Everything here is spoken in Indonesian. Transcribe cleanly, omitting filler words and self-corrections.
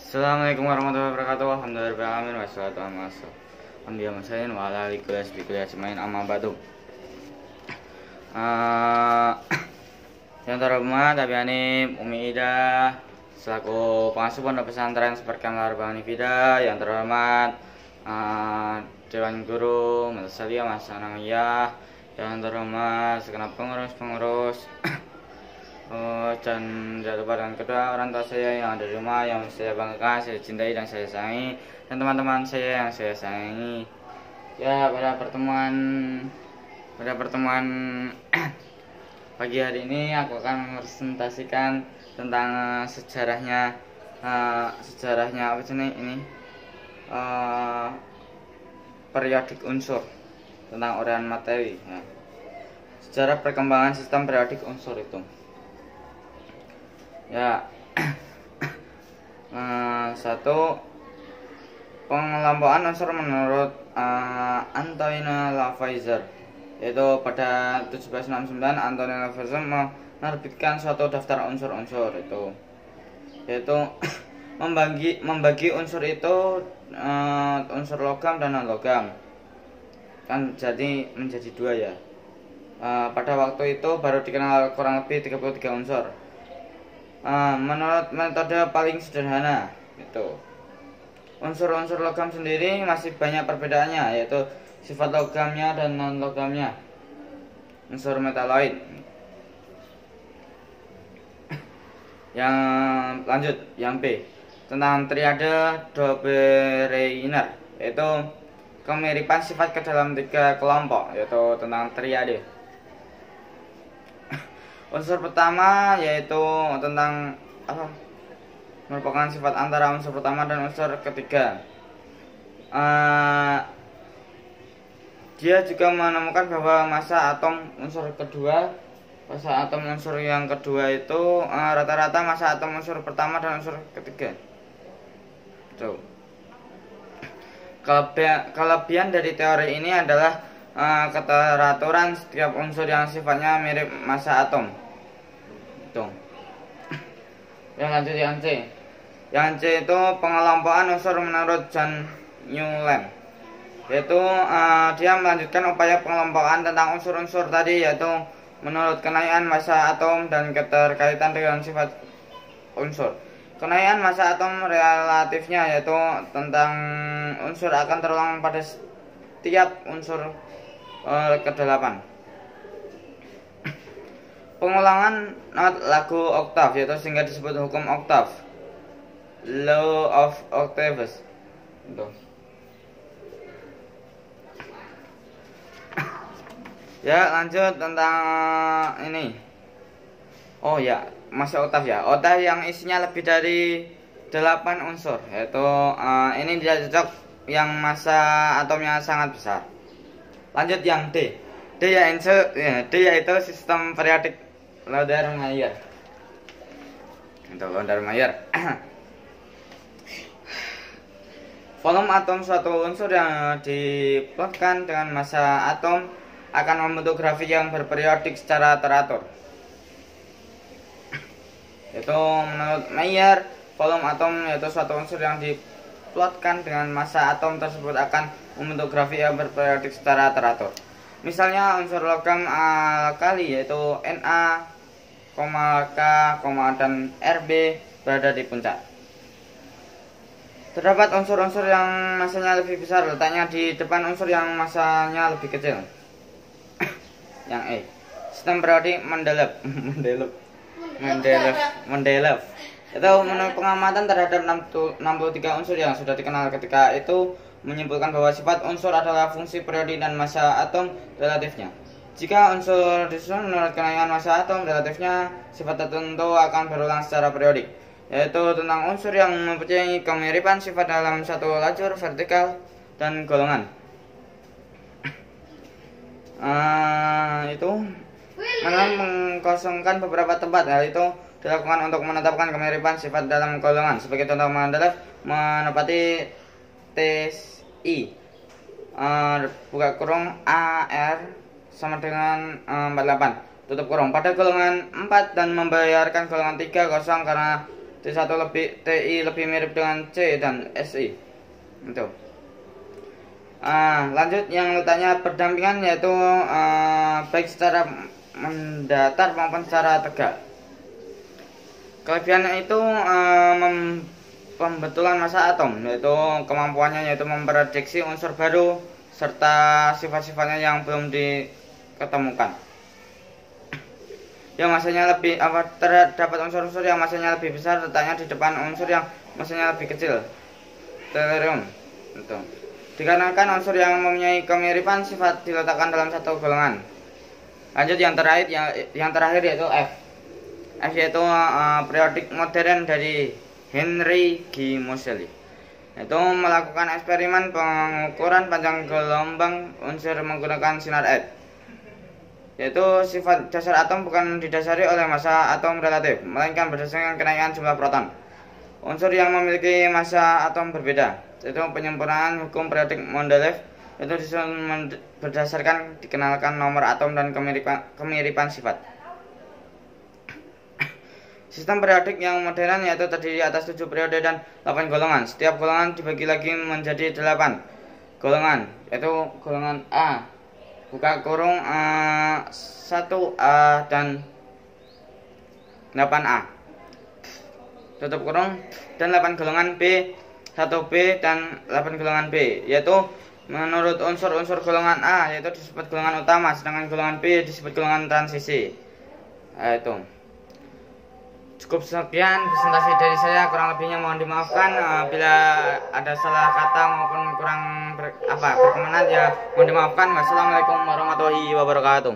Assalamualaikum warahmatullahi wabarakatuh. Alhamdulillahirobbilalamin wassalatu wassalamu wa ala alihi washabihi amma ba'du. Yang terhormat Abiyani Umi Ida selaku pengasuh pondok pesantren Seperkan Larbang Nifida. Yang terhormat Dewan Guru Madrasah Mas Anamiyah. Yang terhormat segenap pengurus dan jangan lupa dengan kedua orang tua saya yang ada di rumah, yang saya banggakan, saya cintai dan saya sayangi, dan teman-teman saya yang saya sayangi. Ya, pada pertemuan pagi hari ini aku akan presentasikan tentang sejarahnya apa sih ini periodik unsur, tentang uraian materi ya. Sejarah perkembangan sistem periodik unsur itu ya. Satu, pengelompokan unsur menurut Antoine Lavoisier, yaitu pada 1769 Antoine Lavoisier menerbitkan suatu daftar unsur-unsur itu, yaitu membagi unsur itu unsur logam dan non logam, kan jadi menjadi dua ya. Pada waktu itu baru dikenal kurang lebih 33 unsur. Menurut metode paling sederhana itu, unsur-unsur logam sendiri masih banyak perbedaannya, yaitu sifat logamnya dan non logamnya. Unsur metaloid. Yang lanjut, yang B, tentang triade Dobereiner, yaitu kemiripan sifat ke dalam 3 kelompok, yaitu tentang triade. Unsur pertama yaitu tentang merupakan sifat antara unsur pertama dan unsur ketiga. Dia juga menemukan bahwa massa atom unsur yang kedua itu rata-rata massa atom unsur pertama dan unsur ketiga. Tuh. Kelebihan dari teori ini adalah keteraturan setiap unsur yang sifatnya mirip massa atom. Tuh. Yang lanjut yang C. Yang C itu pengelompokan unsur menurut John Newland, yaitu dia melanjutkan upaya pengelompokan tentang unsur-unsur tadi, yaitu menurut kenaian massa atom dan keterkaitan dengan sifat unsur. Kenaian massa atom relatifnya, yaitu tentang unsur akan terulang pada setiap unsur ke-8. Pengulangan not lagu oktav, yaitu sehingga disebut hukum oktav, law of octaves. Ya, lanjut tentang ini. Oh ya, masih oktav ya. Oktav yang isinya lebih dari 8 unsur, yaitu ini tidak cocok yang massa atomnya sangat besar. Lanjut yang D. D yaitu sistem periodik Lauder-Mayer. Untuk Lauder-Mayer. Volume atom suatu unsur yang diplotkan dengan massa atom akan membentuk grafik yang berperiodik secara teratur. Itu menurut Mayer, volume atom yaitu suatu unsur yang diplotkan dengan massa atom tersebut akan membentuk grafik yang berperiodik secara teratur. Misalnya unsur logam alkali yaitu Na, K, dan Rb berada di puncak. Terdapat unsur-unsur yang masanya lebih besar letaknya di depan unsur yang masanya lebih kecil. Yang E, sistem periodik Mendeleev. Itu menurut pengamatan terhadap 63 unsur yang sudah dikenal ketika itu menyimpulkan bahwa sifat unsur adalah fungsi periodik dan massa atom relatifnya. Jika unsur disusun menurut kenaian massa atom relatifnya, sifat tertentu akan berulang secara periodik, yaitu tentang unsur yang mempunyai kemiripan sifat dalam satu lajur vertikal dan golongan. Itu mengkosongkan beberapa tempat. Hal itu dilakukan untuk menetapkan kemiripan sifat dalam golongan. Sebagai contoh, Mendeleev menepati TSI buka kurung AR sama dengan 48 tutup kurung pada golongan 4 dan membayarkan golongan 3 kosong karena TI lebih mirip dengan C dan SI. Itu. Lanjut yang letaknya berdampingan, yaitu baik secara mendatar maupun secara tegak. Kelebihan itu pembetulan massa atom, yaitu kemampuannya yaitu memprediksi unsur baru serta sifat-sifatnya yang belum diketemukan. Yang masanya lebih terdapat unsur-unsur yang masanya lebih besar letaknya di depan unsur yang masanya lebih kecil. Tellurium. Itu. Dikarenakan unsur yang mempunyai kemiripan sifat diletakkan dalam satu golongan. Lanjut yang terakhir yaitu F. F yaitu periodik modern dari Henry G. Moseley. Itu melakukan eksperimen pengukuran panjang gelombang unsur menggunakan sinar X. Yaitu sifat dasar atom bukan didasari oleh massa atom relatif, melainkan berdasarkan kenaikan jumlah proton. Unsur yang memiliki massa atom berbeda, yaitu penyempurnaan hukum periodik Mendeleev, itu disusun berdasarkan dikenalkan nomor atom dan kemiripan sifat. Sistem periodik yang modern yaitu terdiri atas 7 periode dan 8 golongan. Setiap golongan dibagi lagi menjadi 8 golongan, yaitu golongan A, buka kurung 1A dan 8A, tutup kurung, dan 8 golongan B, 1B dan 8 golongan B, yaitu menurut unsur-unsur golongan A yaitu disebut golongan utama, sedangkan golongan B disebut golongan transisi. Itu cukup sekian presentasi dari saya, kurang lebihnya mohon dimaafkan. Bila ada salah kata maupun kurang berkenan ya mohon dimaafkan. Wassalamualaikum warahmatullahi wabarakatuh.